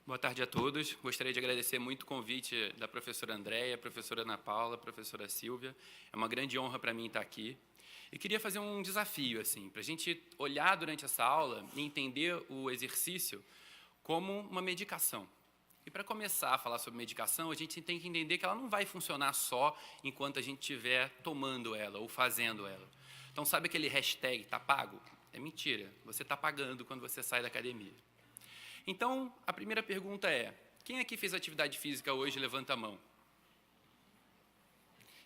Boa tarde a todos. Gostaria de agradecer muito o convite da professora Andréia, professora Ana Paula, professora Silvia. É uma grande honra para mim estar aqui. E queria fazer um desafio, assim, para a gente olhar durante essa aula e entender o exercício como uma medicação. E para começar a falar sobre medicação, a gente tem que entender que ela não vai funcionar só enquanto a gente estiver tomando ela ou fazendo ela. Então, sabe aquele hashtag "tá pago"? É mentira. Você está pagando quando você sai da academia. Então, a primeira pergunta é: quem aqui fez atividade física hoje? Levanta a mão.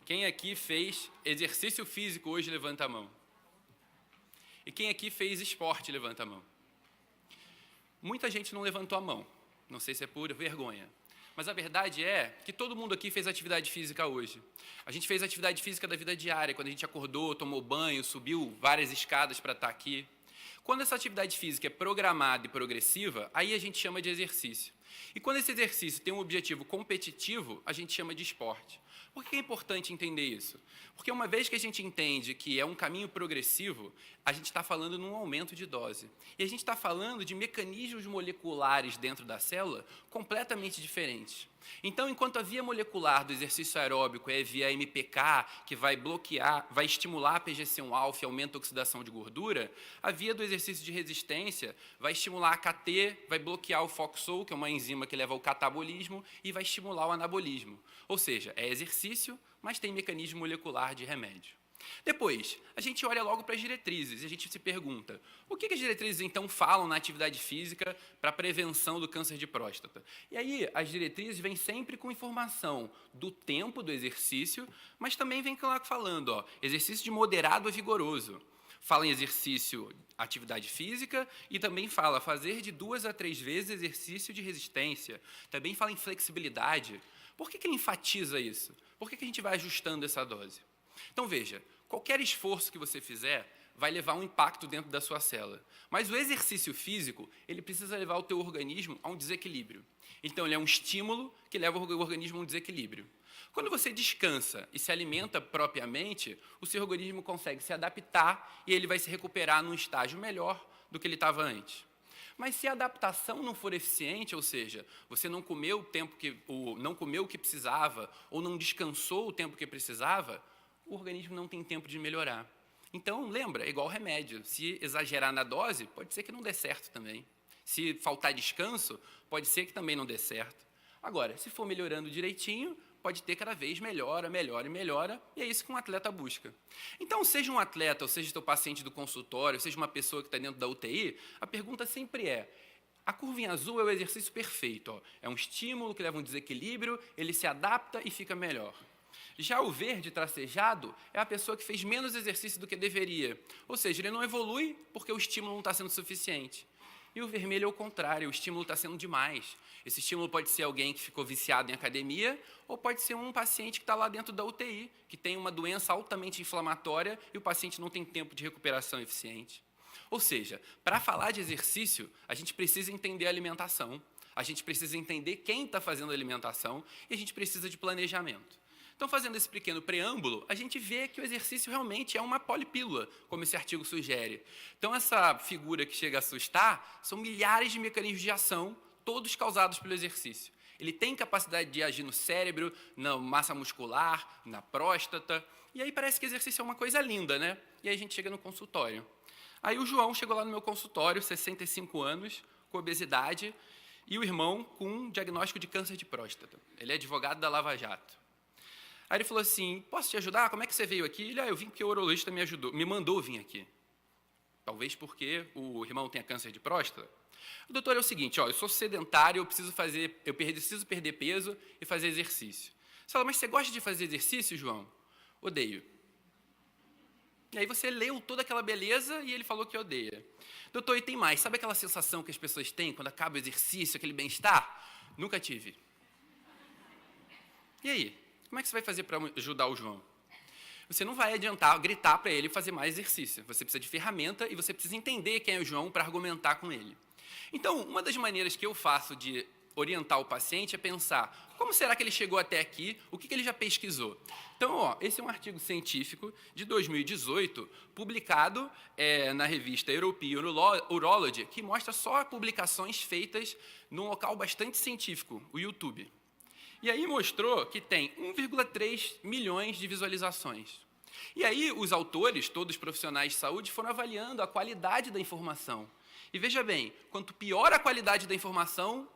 Quem aqui fez exercício físico hoje? Levanta a mão. E quem aqui fez esporte? Levanta a mão. Muita gente não levantou a mão. Não sei se é por vergonha. Mas a verdade é que todo mundo aqui fez atividade física hoje. A gente fez atividade física da vida diária, quando a gente acordou, tomou banho, subiu várias escadas para estar aqui. Quando essa atividade física é programada e progressiva, aí a gente chama de exercício. E quando esse exercício tem um objetivo competitivo, a gente chama de esporte. Por que é importante entender isso? Porque uma vez que a gente entende que é um caminho progressivo, a gente está falando num aumento de dose. E a gente está falando de mecanismos moleculares dentro da célula completamente diferentes. Então, enquanto a via molecular do exercício aeróbico é via MPK, que vai bloquear, vai estimular a PGC1-alfa e aumenta a oxidação de gordura, a via do exercício de resistência vai estimular a KT, vai bloquear o FOXO, que é uma enzima que leva ao catabolismo, e vai estimular o anabolismo. Ou seja, é exercício, mas tem mecanismo molecular de remédio. Depois, a gente olha logo para as diretrizes e a gente se pergunta: o que as diretrizes, então, falam na atividade física para a prevenção do câncer de próstata? E aí, as diretrizes vêm sempre com informação do tempo do exercício, mas também vem claro falando, exercício de moderado a vigoroso. Fala em exercício, atividade física, e também fala fazer de 2 a 3 vezes exercício de resistência. Também fala em flexibilidade. Por que ele enfatiza isso? Por que a gente vai ajustando essa dose? Então, veja, qualquer esforço que você fizer vai levar um impacto dentro da sua célula. Mas o exercício físico, ele precisa levar o teu organismo a um desequilíbrio. Então, ele é um estímulo que leva o organismo a um desequilíbrio. Quando você descansa e se alimenta propriamente, o seu organismo consegue se adaptar e ele vai se recuperar num estágio melhor do que ele estava antes. Mas se a adaptação não for eficiente, ou seja, você não comeu o que precisava ou não descansou o tempo que precisava, o organismo não tem tempo de melhorar. Então, lembra, é igual remédio. Se exagerar na dose, pode ser que não dê certo também. Se faltar descanso, pode ser que também não dê certo. Agora, se for melhorando direitinho, pode ter cada vez melhora, e é isso que um atleta busca. Então, seja um atleta, ou seja teu paciente do consultório, seja uma pessoa que está dentro da UTI, a pergunta sempre é: a curvinha azul é o exercício perfeito. É um estímulo que leva a um desequilíbrio, ele se adapta e fica melhor. Já o verde tracejado é a pessoa que fez menos exercício do que deveria. Ou seja, ele não evolui porque o estímulo não está sendo suficiente. E o vermelho é o contrário, o estímulo está sendo demais. Esse estímulo pode ser alguém que ficou viciado em academia, ou pode ser um paciente que está lá dentro da UTI, que tem uma doença altamente inflamatória e o paciente não tem tempo de recuperação eficiente. Ou seja, para falar de exercício, a gente precisa entender a alimentação, a gente precisa entender quem está fazendo a alimentação e a gente precisa de planejamento. Então, fazendo esse pequeno preâmbulo, a gente vê que o exercício realmente é uma polipílula, como esse artigo sugere. Então, essa figura que chega a assustar são milhares de mecanismos de ação, todos causados pelo exercício. Ele tem capacidade de agir no cérebro, na massa muscular, na próstata, e aí parece que exercício é uma coisa linda, né? E aí a gente chega no consultório. Aí o João chegou lá no meu consultório, 65 anos, com obesidade, e o irmão com um diagnóstico de câncer de próstata. Ele é advogado da Lava Jato. Aí ele falou assim: posso te ajudar? Como é que você veio aqui? Ele: eu vim porque o urologista me mandou vir aqui. Talvez porque o irmão tenha câncer de próstata. O doutor, é o seguinte, eu sou sedentário, eu preciso perder peso e fazer exercício. Você fala: mas você gosta de fazer exercício, João? Odeio. E aí você leu toda aquela beleza e ele falou que odeia. Doutor, e tem mais, sabe aquela sensação que as pessoas têm quando acaba o exercício, aquele bem-estar? Nunca tive. E aí? Como é que você vai fazer para ajudar o João? Você não vai adiantar gritar para ele fazer mais exercício. Você precisa de ferramenta e você precisa entender quem é o João para argumentar com ele. Então, uma das maneiras que eu faço de orientar o paciente a pensar como será que ele chegou até aqui, o que ele já pesquisou. Então, esse é um artigo científico de 2018, publicado na revista European Urology, que mostra só publicações feitas num local bastante científico, o YouTube. E aí mostrou que tem 1,3 milhões de visualizações. E aí os autores, todos profissionais de saúde, foram avaliando a qualidade da informação. E veja bem, quanto pior a qualidade da informação,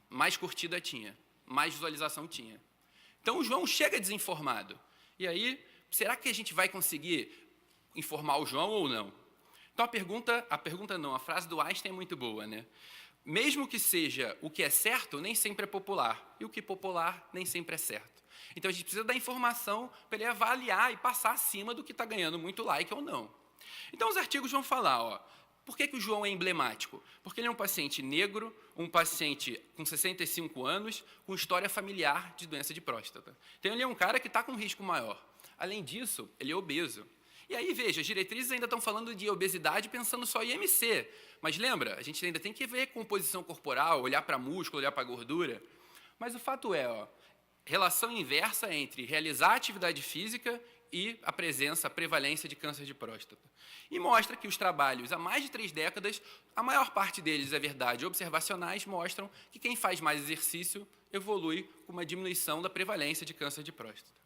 mais curtida tinha, mais visualização tinha. Então o João chega desinformado. E aí, será que a gente vai conseguir informar o João ou não? Então a frase do Einstein é muito boa, né? Mesmo que seja o que é certo, nem sempre é popular. E o que é popular, nem sempre é certo. Então a gente precisa da informação para ele avaliar e passar acima do que está ganhando muito like ou não. Então os artigos vão falar, por que o João é emblemático? Porque ele é um paciente negro, um paciente com 65 anos, com história familiar de doença de próstata. Então ele é um cara que está com risco maior. Além disso, ele é obeso. E aí, veja, as diretrizes ainda estão falando de obesidade pensando só em IMC. Mas lembra, a gente ainda tem que ver composição corporal, olhar para músculo, olhar para gordura. Mas o fato é, relação inversa entre realizar atividade física e a prevalência de câncer de próstata. E mostra que os trabalhos há mais de 3 décadas, a maior parte deles, é verdade, observacionais, mostram que quem faz mais exercício evolui com uma diminuição da prevalência de câncer de próstata.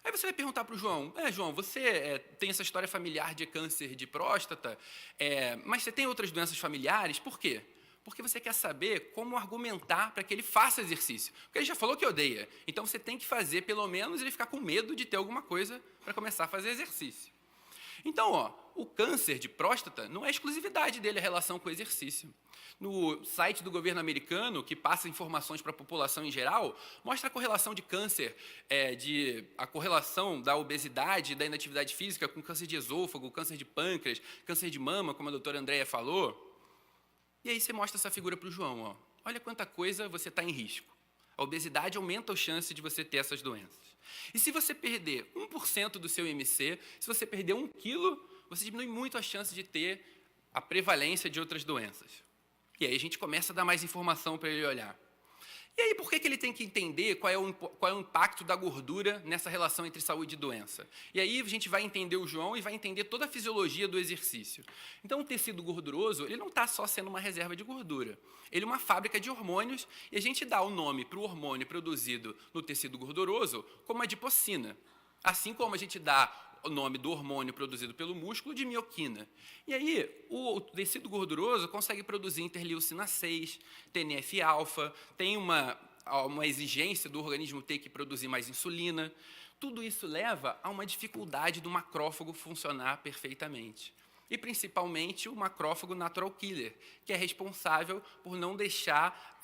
Aí você vai perguntar para o João, João, você tem essa história familiar de câncer de próstata, mas você tem outras doenças familiares, por quê? Porque você quer saber como argumentar para que ele faça exercício. Porque ele já falou que odeia, então você tem que fazer, pelo menos, ele ficar com medo de ter alguma coisa para começar a fazer exercício. Então, o câncer de próstata não é exclusividade dele a relação com o exercício. No site do governo americano, que passa informações para a população em geral, mostra a correlação de câncer, a correlação da obesidade, da inatividade física com câncer de esôfago, câncer de pâncreas, câncer de mama, como a doutora Andréia falou. E aí você mostra essa figura para o João. Olha quanta coisa você está em risco. A obesidade aumenta a chance de você ter essas doenças. E se você perder 1% do seu IMC, se você perder 1 quilo, você diminui muito a chance de ter a prevalência de outras doenças. E aí a gente começa a dar mais informação para ele olhar. E aí por que ele tem que entender qual é o impacto da gordura nessa relação entre saúde e doença? E aí a gente vai entender o João e vai entender toda a fisiologia do exercício. Então o tecido gorduroso, ele não está só sendo uma reserva de gordura. Ele é uma fábrica de hormônios e a gente dá o nome para o hormônio produzido no tecido gorduroso como adipocina. Assim como a gente dá o nome do hormônio produzido pelo músculo de mioquina. E aí, o tecido gorduroso consegue produzir interleucina 6, TNF-alfa, tem uma exigência do organismo ter que produzir mais insulina. Tudo isso leva a uma dificuldade do macrófago funcionar perfeitamente. E, principalmente, o macrófago natural killer, que é responsável por não deixar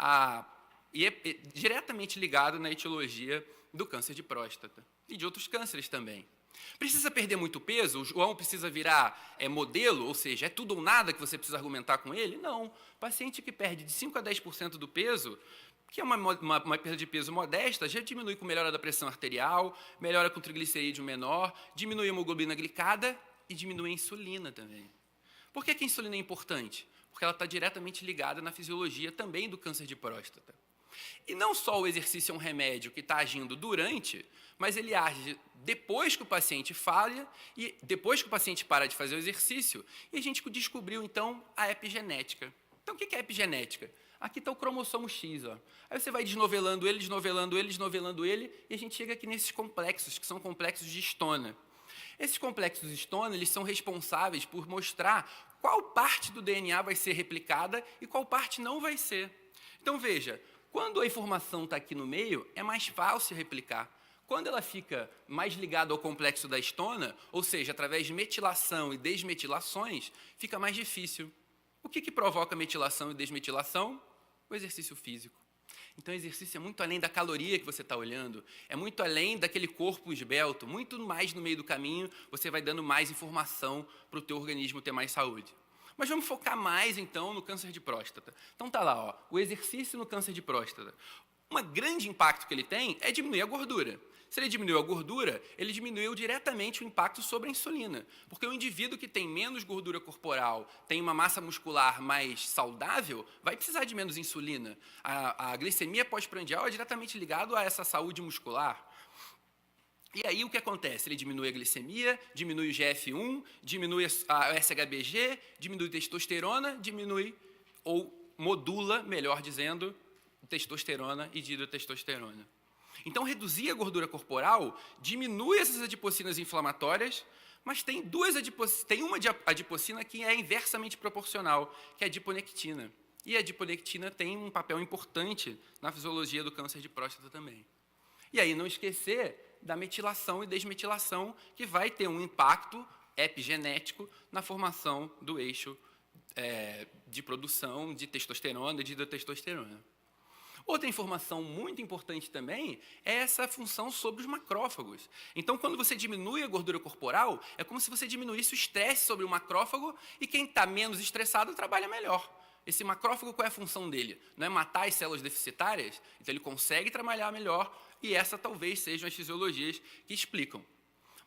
e é diretamente ligado na etiologia do câncer de próstata e de outros cânceres também. Precisa perder muito peso? O João precisa virar modelo? Ou seja, é tudo ou nada que você precisa argumentar com ele? Não. Paciente que perde de 5% a 10% do peso, que é uma perda de peso modesta, já diminui com melhora da pressão arterial, melhora com triglicerídeo menor, diminui a hemoglobina glicada e diminui a insulina também. Por que a insulina é importante? Porque ela está diretamente ligada na fisiologia também do câncer de próstata. E não só o exercício é um remédio que está agindo durante, mas ele age depois que o paciente falha e depois que o paciente para de fazer o exercício, e a gente descobriu, então, a epigenética. Então, o que é epigenética? Aqui está o cromossomo X. Aí você vai desnovelando ele, desnovelando ele, desnovelando ele, e a gente chega aqui nesses complexos, que são complexos de Stoner. Esses complexos de Stoner, eles são responsáveis por mostrar qual parte do DNA vai ser replicada e qual parte não vai ser. Então, veja, quando a informação está aqui no meio, é mais fácil replicar. Quando ela fica mais ligada ao complexo da histona, ou seja, através de metilação e desmetilações, fica mais difícil. O que provoca metilação e desmetilação? O exercício físico. Então, o exercício é muito além da caloria que você está olhando, é muito além daquele corpo esbelto, muito mais no meio do caminho, você vai dando mais informação para o teu organismo ter mais saúde. Mas vamos focar mais, então, no câncer de próstata. Então, está lá, o exercício no câncer de próstata. Um grande impacto que ele tem é diminuir a gordura. Se ele diminuiu a gordura, ele diminuiu diretamente o impacto sobre a insulina. Porque o indivíduo que tem menos gordura corporal, tem uma massa muscular mais saudável, vai precisar de menos insulina. A glicemia pós-prandial é diretamente ligado a essa saúde muscular. E aí o que acontece? Ele diminui a glicemia, diminui o GF1, diminui a SHBG, diminui a testosterona, diminui ou modula, melhor dizendo, testosterona e dihidrotestosterona. Então, reduzir a gordura corporal diminui essas adipocinas inflamatórias, mas tem uma adipocina que é inversamente proporcional, que é a adiponectina. E a adiponectina tem um papel importante na fisiologia do câncer de próstata também. E aí, não esquecer da metilação e desmetilação, que vai ter um impacto epigenético na formação do eixo de produção de testosterona e de dihidrotestosterona. Outra informação muito importante também é essa função sobre os macrófagos. Então, quando você diminui a gordura corporal, é como se você diminuísse o estresse sobre o macrófago e quem está menos estressado trabalha melhor. Esse macrófago, qual é a função dele? Não é matar as células deficitárias? Então, ele consegue trabalhar melhor e essa talvez sejam as fisiologias que explicam.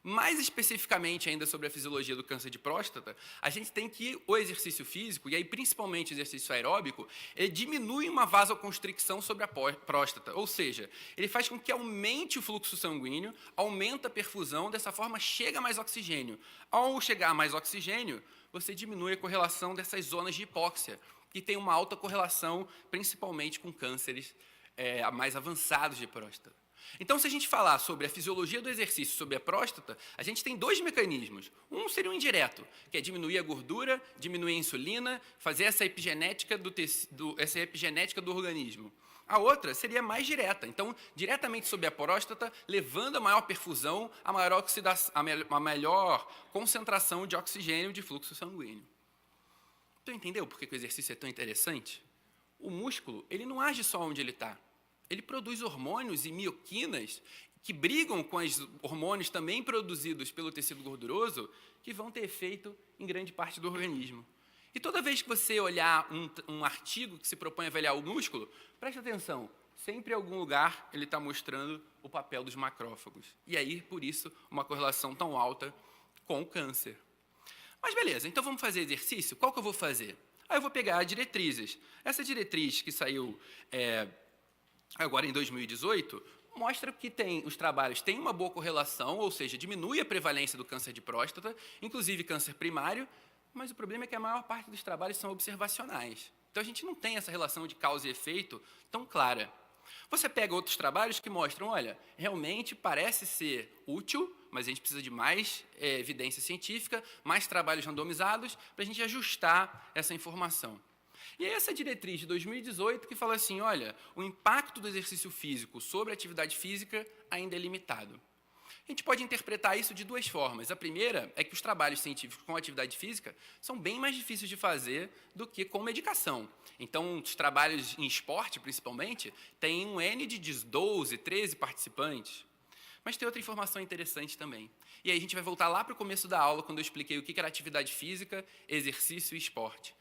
Mais especificamente ainda sobre a fisiologia do câncer de próstata, a gente tem que o exercício físico, e aí principalmente o exercício aeróbico, ele diminui uma vasoconstricção sobre a próstata, ou seja, ele faz com que aumente o fluxo sanguíneo, aumenta a perfusão, dessa forma chega mais oxigênio. Ao chegar mais oxigênio, você diminui a correlação dessas zonas de hipóxia, que tem uma alta correlação principalmente com cânceres mais avançados de próstata. Então, se a gente falar sobre a fisiologia do exercício sobre a próstata, a gente tem dois mecanismos. Um seria o indireto, que é diminuir a gordura, diminuir a insulina, fazer essa epigenética do organismo. A outra seria mais direta, então, diretamente sobre a próstata, levando a maior perfusão, a melhor concentração de oxigênio de fluxo sanguíneo. Então, entendeu por que o exercício é tão interessante? O músculo, ele não age só onde ele está. Ele produz hormônios e mioquinas que brigam com os hormônios também produzidos pelo tecido gorduroso, que vão ter efeito em grande parte do organismo. E toda vez que você olhar um artigo que se propõe a avaliar o músculo, preste atenção, sempre em algum lugar ele está mostrando o papel dos macrófagos. E aí, por isso, uma correlação tão alta com o câncer. Mas beleza, então vamos fazer exercício? Qual que eu vou fazer? Aí eu vou pegar diretrizes. Essa diretriz que saiu agora em 2018, mostra que os trabalhos têm uma boa correlação, ou seja, diminui a prevalência do câncer de próstata, inclusive câncer primário, mas o problema é que a maior parte dos trabalhos são observacionais. Então, a gente não tem essa relação de causa e efeito tão clara. Você pega outros trabalhos que mostram, olha, realmente parece ser útil, mas a gente precisa de mais evidência científica, mais trabalhos randomizados, para a gente ajustar essa informação. E é essa diretriz de 2018 que fala assim, olha, o impacto do exercício físico sobre a atividade física ainda é limitado. A gente pode interpretar isso de duas formas. A primeira é que os trabalhos científicos com atividade física são bem mais difíceis de fazer do que com medicação. Então, os trabalhos em esporte, principalmente, têm um N de 12, 13 participantes. Mas tem outra informação interessante também. E aí a gente vai voltar lá para o começo da aula, quando eu expliquei o que era atividade física, exercício e esporte.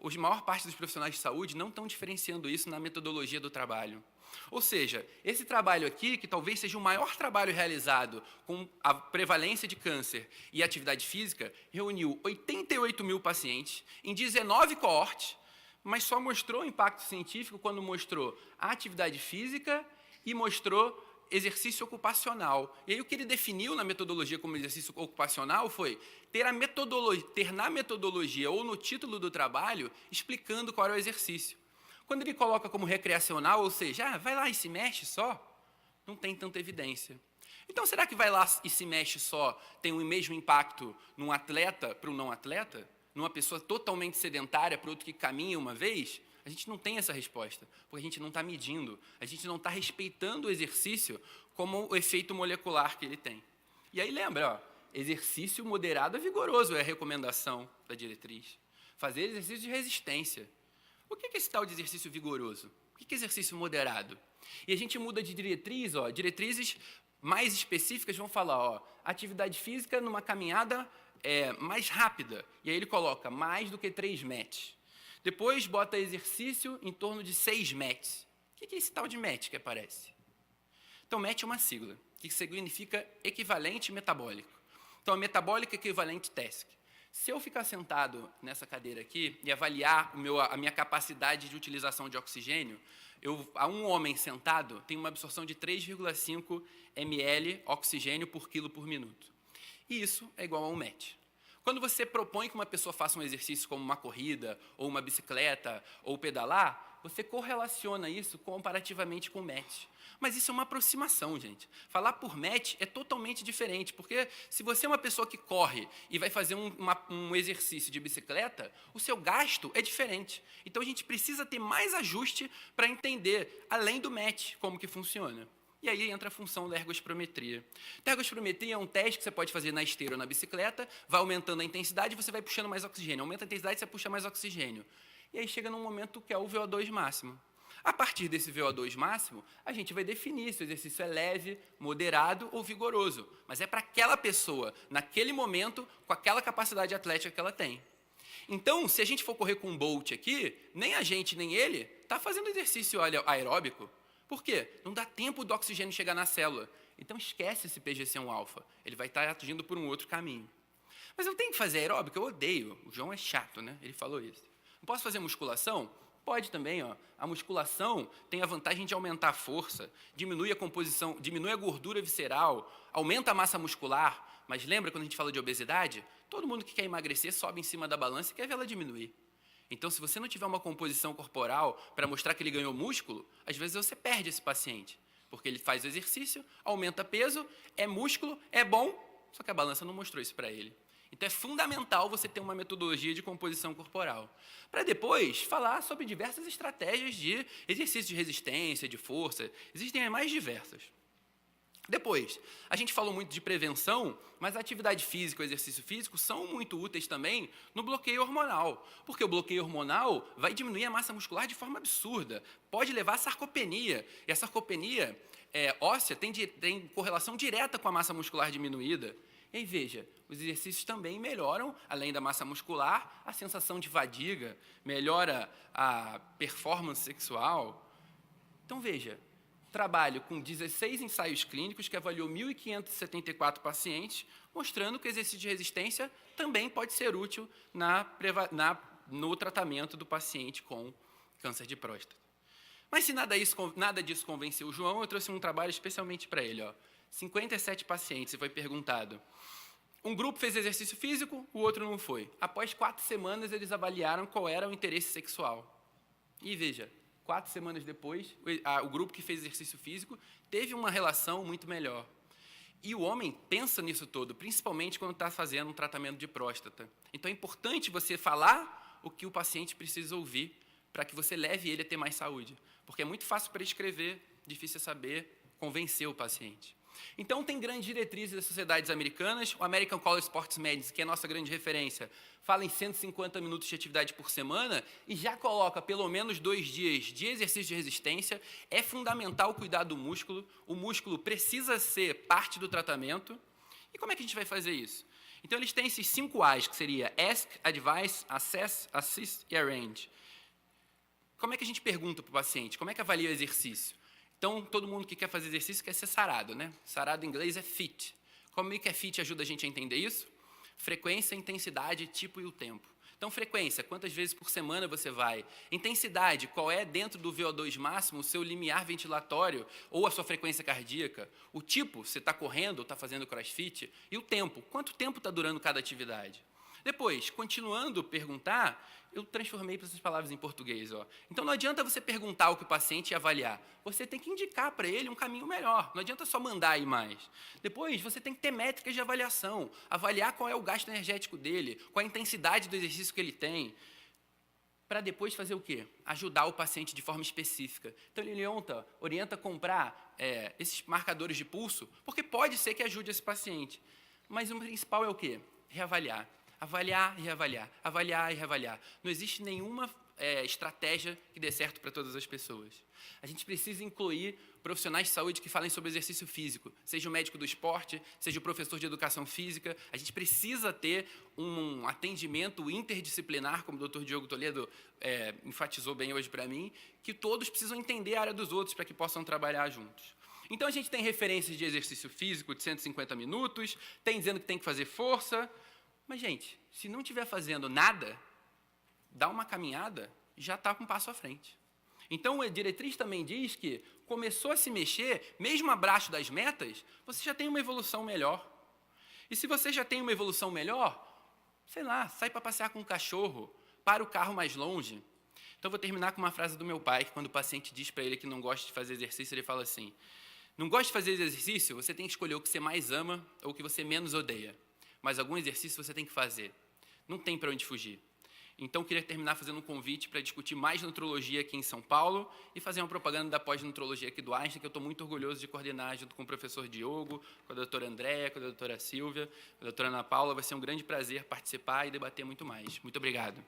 A maior parte dos profissionais de saúde não estão diferenciando isso na metodologia do trabalho. Ou seja, esse trabalho aqui, que talvez seja o maior trabalho realizado com a prevalência de câncer e atividade física, reuniu 88 mil pacientes em 19 coortes, mas só mostrou impacto científico quando mostrou a atividade física e mostrou exercício ocupacional. E aí o que ele definiu na metodologia como exercício ocupacional foi ter na metodologia ou no título do trabalho explicando qual era o exercício. Quando ele coloca como recreacional, ou seja, vai lá e se mexe só, não tem tanta evidência. Então, será que vai lá e se mexe só tem o mesmo impacto num atleta para um não atleta? Numa pessoa totalmente sedentária para outro que caminha uma vez? A gente não tem essa resposta, porque a gente não está medindo, a gente não está respeitando o exercício como o efeito molecular que ele tem. E aí lembra, exercício moderado é vigoroso, é a recomendação da diretriz. Fazer exercício de resistência. O que é esse tal de exercício vigoroso? O que é exercício moderado? E a gente muda de diretriz, diretrizes mais específicas vão falar, atividade física numa caminhada mais rápida. E aí ele coloca mais do que 3 metros. Depois bota exercício em torno de 6 metros. O que é esse tal de MET que aparece? Então, MET é uma sigla, que significa equivalente metabólico. Então, a metabólica equivalente task. Se eu ficar sentado nessa cadeira aqui e avaliar a minha capacidade de utilização de oxigênio, a um homem sentado tem uma absorção de 3,5 ml oxigênio por quilo por minuto. E isso é igual a um MET. Quando você propõe que uma pessoa faça um exercício como uma corrida, ou uma bicicleta, ou pedalar, você correlaciona isso comparativamente com o MET. Mas isso é uma aproximação, gente. Falar por MET é totalmente diferente, porque se você é uma pessoa que corre e vai fazer um exercício de bicicleta, o seu gasto é diferente. Então, a gente precisa ter mais ajuste para entender, além do MET, como que funciona. E aí entra a função da ergospirometria. A ergospirometria é um teste que você pode fazer na esteira ou na bicicleta, vai aumentando a intensidade e você vai puxando mais oxigênio. Aumenta a intensidade, você puxa mais oxigênio. E aí chega num momento que é o VO2 máximo. A partir desse VO2 máximo, a gente vai definir se o exercício é leve, moderado ou vigoroso. Mas é para aquela pessoa, naquele momento, com aquela capacidade atlética que ela tem. Então, se a gente for correr com um Bolt aqui, nem a gente nem ele está fazendo exercício aeróbico. Por quê? Não dá tempo do oxigênio chegar na célula. Então, esquece esse PGC1-alfa. Ele vai estar agindo por um outro caminho. Mas eu tenho que fazer aeróbico? Eu odeio. O João é chato, né? Ele falou isso. Não posso fazer musculação? Pode também, ó. A musculação tem a vantagem de aumentar a força, diminui a composição, diminui a gordura visceral, aumenta a massa muscular. Mas lembra quando a gente fala de obesidade? Todo mundo que quer emagrecer sobe em cima da balança e quer ver ela diminuir. Então, se você não tiver uma composição corporal para mostrar que ele ganhou músculo, às vezes você perde esse paciente, porque ele faz o exercício, aumenta peso, é músculo, é bom, só que a balança não mostrou isso para ele. Então, é fundamental você ter uma metodologia de composição corporal. Para depois falar sobre diversas estratégias de exercício de resistência, de força. Existem as mais diversas. Depois, a gente falou muito de prevenção, mas a atividade física e o exercício físico são muito úteis também no bloqueio hormonal. Porque o bloqueio hormonal vai diminuir a massa muscular de forma absurda. Pode levar à sarcopenia. E a sarcopenia óssea tem correlação direta com a massa muscular diminuída. E aí, veja, os exercícios também melhoram, além da massa muscular, a sensação de fadiga, melhora a performance sexual. Então, veja, trabalho com 16 ensaios clínicos que avaliou 1.574 pacientes, mostrando que o exercício de resistência também pode ser útil no tratamento do paciente com câncer de próstata. Mas se nada disso convenceu o João, eu trouxe um trabalho especialmente para ele, ó. 57 pacientes, e foi perguntado. Um grupo fez exercício físico, o outro não foi. Após 4 semanas, eles avaliaram qual era o interesse sexual. E veja, 4 semanas depois, o grupo que fez exercício físico teve uma relação muito melhor. E o homem pensa nisso todo, principalmente quando está fazendo um tratamento de próstata. Então, é importante você falar o que o paciente precisa ouvir para que você leve ele a ter mais saúde. Porque é muito fácil prescrever, difícil saber convencer o paciente. Então, tem grandes diretrizes das sociedades americanas. O American College of Sports Medicine, que é a nossa grande referência, fala em 150 minutos de atividade por semana e já coloca pelo menos 2 dias de exercício de resistência. É fundamental cuidar do músculo. O músculo precisa ser parte do tratamento. E como é que a gente vai fazer isso? Então, eles têm esses 5 A's, que seria Ask, Advise, Assess, Assist e Arrange. Como é que a gente pergunta para o paciente? Como é que avalia o exercício? Então, todo mundo que quer fazer exercício quer ser sarado, né? Sarado em inglês é fit. Como é que fit ajuda a gente a entender isso? Frequência, intensidade, tipo e o tempo. Então, frequência, quantas vezes por semana você vai? Intensidade, qual é dentro do VO2 máximo o seu limiar ventilatório ou a sua frequência cardíaca? O tipo, você está correndo ou está fazendo crossfit? E o tempo, quanto tempo está durando cada atividade? Depois, continuando a perguntar, eu transformei para essas palavras em português. Ó. Então, não adianta você perguntar o que o paciente ia avaliar. Você tem que indicar para ele um caminho melhor. Não adianta só mandar ir mais. Depois, você tem que ter métricas de avaliação. Avaliar qual é o gasto energético dele, qual a intensidade do exercício que ele tem. Para depois fazer o quê? Ajudar o paciente de forma específica. Então, ele orienta a comprar esses marcadores de pulso, porque pode ser que ajude esse paciente. Mas o principal é o quê? Reavaliar. Avaliar e reavaliar, avaliar e reavaliar. Não existe nenhuma estratégia que dê certo para todas as pessoas. A gente precisa incluir profissionais de saúde que falem sobre exercício físico, seja o médico do esporte, seja o professor de educação física. A gente precisa ter um atendimento interdisciplinar, como o Dr. Diogo Toledo enfatizou bem hoje para mim, que todos precisam entender a área dos outros para que possam trabalhar juntos. Então, a gente tem referências de exercício físico de 150 minutos, tem dizendo que tem que fazer força, mas, gente, se não estiver fazendo nada, dá uma caminhada, já está com um passo à frente. Então, a diretriz também diz que começou a se mexer, mesmo abaixo das metas, você já tem uma evolução melhor. E se você já tem uma evolução melhor, sei lá, sai para passear com o cachorro, para o carro mais longe. Então, eu vou terminar com uma frase do meu pai, que quando o paciente diz para ele que não gosta de fazer exercício, ele fala assim: não gosta de fazer exercício, você tem que escolher o que você mais ama ou o que você menos odeia. Mas algum exercício você tem que fazer. Não tem para onde fugir. Então, queria terminar fazendo um convite para discutir mais nutrologia aqui em São Paulo e fazer uma propaganda da pós-nutrologia aqui do Einstein, que eu estou muito orgulhoso de coordenar junto com o professor Diogo, com a doutora Andréa, com a doutora Silvia, com a doutora Ana Paula. Vai ser um grande prazer participar e debater muito mais. Muito obrigado.